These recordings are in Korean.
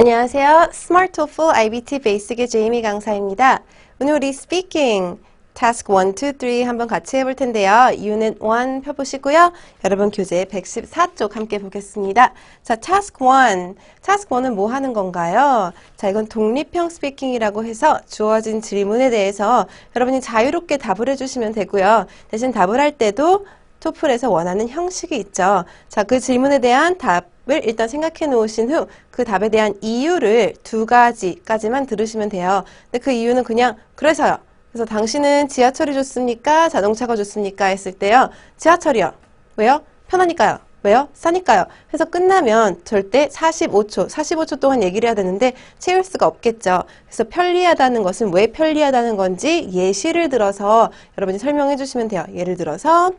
안녕하세요. 스마트 토플 IBT 베이직의 제이미 강사입니다. 오늘 우리 speaking task 1, 2, 3 한번 같이 해볼 텐데요. unit 1 펴보시고요. 여러분 교재 114쪽 함께 보겠습니다. 자, task 1. task 1은 뭐 하는 건가요? 자, 이건 독립형 스피킹이라고 해서 주어진 질문에 대해서 여러분이 자유롭게 답을 해주시면 되고요. 대신 답을 할 때도 토플에서 원하는 형식이 있죠. 자, 그 질문에 대한 답을 일단 생각해 놓으신 후 그 답에 대한 이유를 2가지까지만 들으시면 돼요. 근데 그 이유는 그냥 그래서요. 그래서 당신은 지하철이 좋습니까? 자동차가 좋습니까? 했을 때요. 지하철이요. 왜요? 편하니까요. 왜요? 싸니까요. 해서 끝나면 절대 45초 동안 얘기를 해야 되는데 채울 수가 없겠죠. 그래서 편리하다는 것은 왜 편리하다는 건지 예시를 들어서 여러분이 설명해 주시면 돼요. 예를 들어서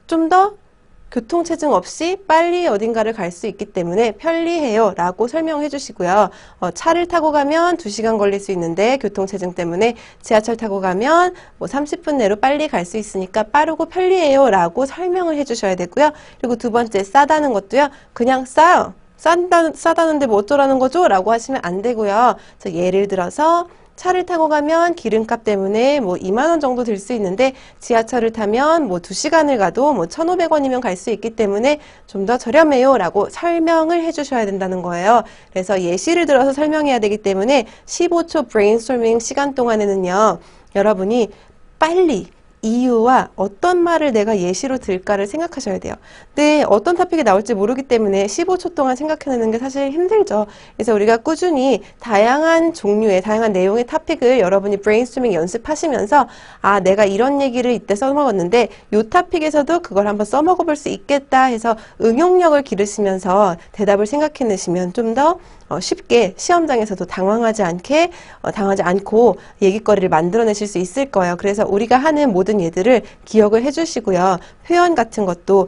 좀 더 교통체증 없이 빨리 어딘가를 갈 수 있기 때문에 편리해요 라고 설명해 주시고요. 차를 타고 가면 2시간 걸릴 수 있는데 교통체증 때문에 지하철 타고 가면 뭐 30분 내로 빨리 갈 수 있으니까 빠르고 편리해요 라고 설명을 해 주셔야 되고요. 그리고 두 번째 싸다는 것도요. 그냥 싸요. 싸다는데 뭐 어쩌라는 거죠? 라고 하시면 안 되고요. 예를 들어서 차를 타고 가면 기름값 때문에 뭐 2만 원 정도 들 수 있는데 지하철을 타면 뭐 2시간을 가도 뭐 1,500원이면 갈 수 있기 때문에 좀 더 저렴해요 라고 설명을 해 주셔야 된다는 거예요. 그래서 예시를 들어서 설명해야 되기 때문에 15초 브레인스토밍 시간 동안에는요. 여러분이 빨리 이유와 어떤 말을 내가 예시로 들까를 생각하셔야 돼요. 근데 어떤 토픽이 나올지 모르기 때문에 15초 동안 생각해내는 게 사실 힘들죠. 그래서 우리가 꾸준히 다양한 종류의, 다양한 내용의 토픽을 여러분이 브레인스토밍 연습하시면서 아, 내가 이런 얘기를 이때 써먹었는데 이 토픽에서도 그걸 한번 써먹어 볼 수 있겠다 해서 응용력을 기르시면서 대답을 생각해내시면 좀 더 쉽게 시험장에서도 당황하지 않고 얘기거리를 만들어내실 수 있을 거예요. 그래서 우리가 하는 모든 예들을 기억을 해주시고요. 표현 같은 것도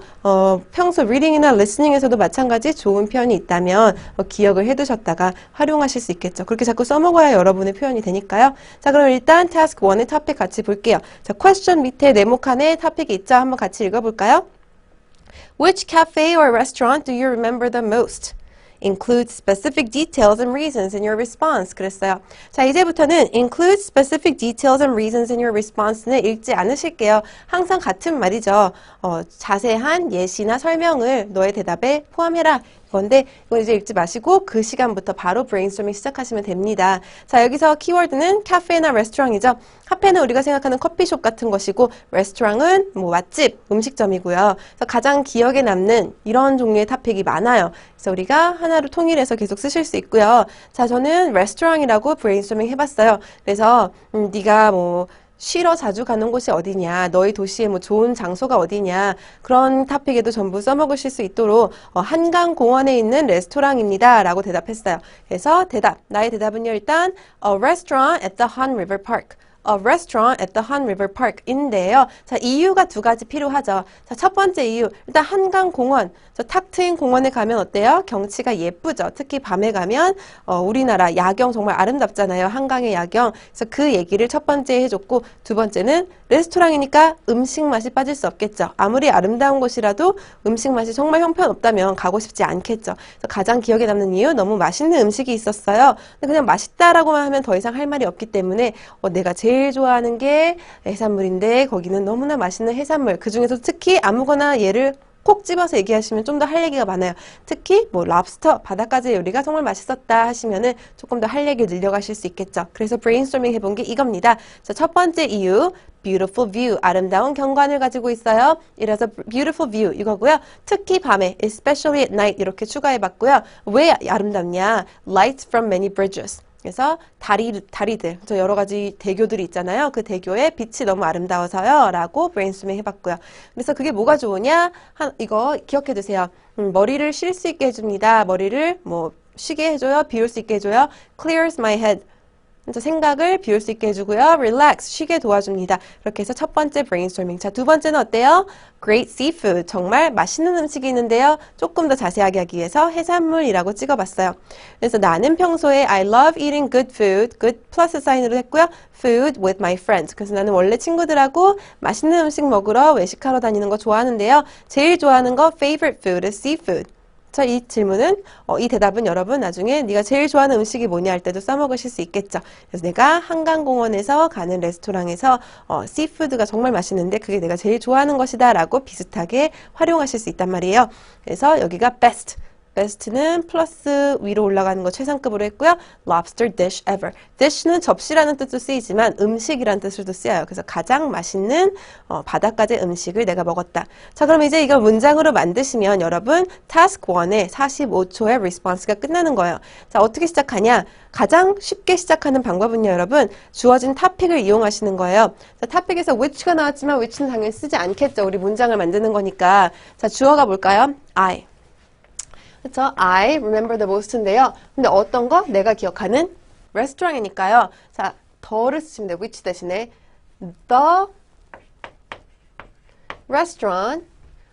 평소 리딩이나 리스닝에서도 마찬가지 좋은 표현이 있다면 기억을 해두셨다가 활용하실 수 있겠죠. 그렇게 자꾸 써먹어야 여러분의 표현이 되니까요. 자, 그럼 일단 task 1의 토픽 같이 볼게요. 자, question 밑에 네모칸에 토픽이 있죠. 한번 같이 읽어볼까요? Which cafe or restaurant do you remember the most? Include specific details and reasons in your response. 그랬어요. 자, 이제부터는 include specific details and reasons in your response는 읽지 않으실게요. 항상 같은 말이죠. 자세한 예시나 설명을 너의 대답에 포함해라. 건데 이건 이제 읽지 마시고 그 시간부터 바로 브레인스토밍 시작하시면 됩니다. 자, 여기서 키워드는 카페나 레스토랑이죠. 카페는 우리가 생각하는 커피숍 같은 것이고 레스토랑은 뭐 맛집, 음식점이고요. 그래서 가장 기억에 남는 이런 종류의 토픽이 많아요. 그래서 우리가 하나로 통일해서 계속 쓰실 수 있고요. 자, 저는 레스토랑이라고 브레인스토밍 해봤어요. 그래서 네가 뭐 쉬러 자주 가는 곳이 어디냐, 너희 도시에 뭐 좋은 장소가 어디냐, 그런 토픽에도 전부 써먹으실 수 있도록 한강공원에 있는 레스토랑입니다 라고 대답했어요. 그래서 나의 대답은요, 일단 A restaurant at the Han River Park. A restaurant at the Han River Park 인데요. 자, 이유가 2가지 필요하죠. 자, 첫 번째 이유, 일단 한강공원, 탁 트인 공원에 가면 어때요? 경치가 예쁘죠. 특히 밤에 가면 우리나라 야경 정말 아름답잖아요. 한강의 야경. 그래서 그 얘기를 첫 번째 해줬고, 두 번째는 레스토랑이니까 음식 맛이 빠질 수 없겠죠. 아무리 아름다운 곳이라도 음식 맛이 정말 형편없다면 가고 싶지 않겠죠. 그래서 가장 기억에 남는 이유, 너무 맛있는 음식이 있었어요. 근데 그냥 맛있다라고만 하면 더 이상 할 말이 없기 때문에 내가 제일 좋아하는 게 해산물인데 거기는 너무나 맛있는 해산물, 그 중에서 특히 아무거나 얘를 콕 집어서 얘기하시면 좀 더 할 얘기가 많아요. 특히 뭐 랍스터, 바닷가재 요리가 정말 맛있었다 하시면은 조금 더 할 얘기를 늘려가실 수 있겠죠. 그래서 브레인스토밍 해본 게 이겁니다. 자, 첫 번째 이유, beautiful view, 아름다운 경관을 가지고 있어요. 이래서 beautiful view 이거고요. 특히 밤에, especially at night 이렇게 추가해봤고요. 왜 아름답냐? Lights from many bridges. 그래서 다리들, 저 여러 가지 대교들이 있잖아요. 그 대교의 빛이 너무 아름다워서요. 라고 브레인스토밍 해봤고요. 그래서 그게 뭐가 좋으냐? 이거 기억해 두세요. 머리를 쉴 수 있게 해줍니다. 머리를 뭐 쉬게 해줘요. 비울 수 있게 해줘요. Clears my head. 생각을 비울 수 있게 해주고요. Relax, 쉬게 도와줍니다. 이렇게 해서 첫 번째 브레인스토밍. 자, 두 번째는 어때요? Great seafood, 정말 맛있는 음식이 있는데요. 조금 더 자세하게 하기 위해서 해산물이라고 찍어봤어요. 그래서 나는 평소에 I love eating good food, good 플러스 사인으로 했고요. Food with my friends. 그래서 나는 원래 친구들하고 맛있는 음식 먹으러 외식하러 다니는 거 좋아하는데요. 제일 좋아하는 거 favorite food is seafood. 자, 이 질문은, 이 대답은 여러분 나중에 네가 제일 좋아하는 음식이 뭐냐 할 때도 써먹으실 수 있겠죠. 그래서 내가 한강공원에서 가는 레스토랑에서 씨푸드가 정말 맛있는데 그게 내가 제일 좋아하는 것이다 라고 비슷하게 활용하실 수 있단 말이에요. 그래서 여기가 best. best는 플러스 위로 올라가는 거 최상급으로 했고요. lobster dish ever. dish는 접시라는 뜻도 쓰이지만 음식이라는 뜻으로도 쓰여요. 그래서 가장 맛있는 바닷가재 음식을 내가 먹었다. 자, 그럼 이제 이걸 문장으로 만드시면 여러분 task 1의 45초의 response가 끝나는 거예요. 자, 어떻게 시작하냐? 가장 쉽게 시작하는 방법은요, 여러분. 주어진 to픽을 이용하시는 거예요. 자, topic에서 which가 나왔지만 which는 당연히 쓰지 않겠죠. 우리 문장을 만드는 거니까. 자, 주어가 뭘까요? I. 그쵸? I remember the most인데요. 근데 어떤 거? 내가 기억하는 레스토랑이니까요. 자, 더를 쓰시면 돼요. which 대신에 the restaurant.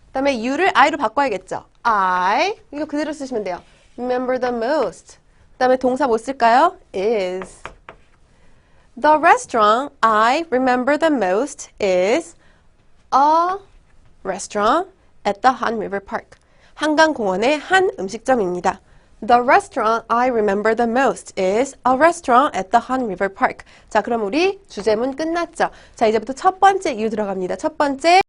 그 다음에 you를 I로 바꿔야겠죠. I. 이거 그대로 쓰시면 돼요. remember the most. 그 다음에 동사 뭐 쓸까요? is. The restaurant I remember the most is a restaurant at the Han River Park. 한강공원의 한 음식점입니다. The restaurant I remember the most is a restaurant at the Han River Park. 자, 그럼 우리 주제문 끝났죠? 자, 이제부터 첫 번째 이유 들어갑니다. 첫 번째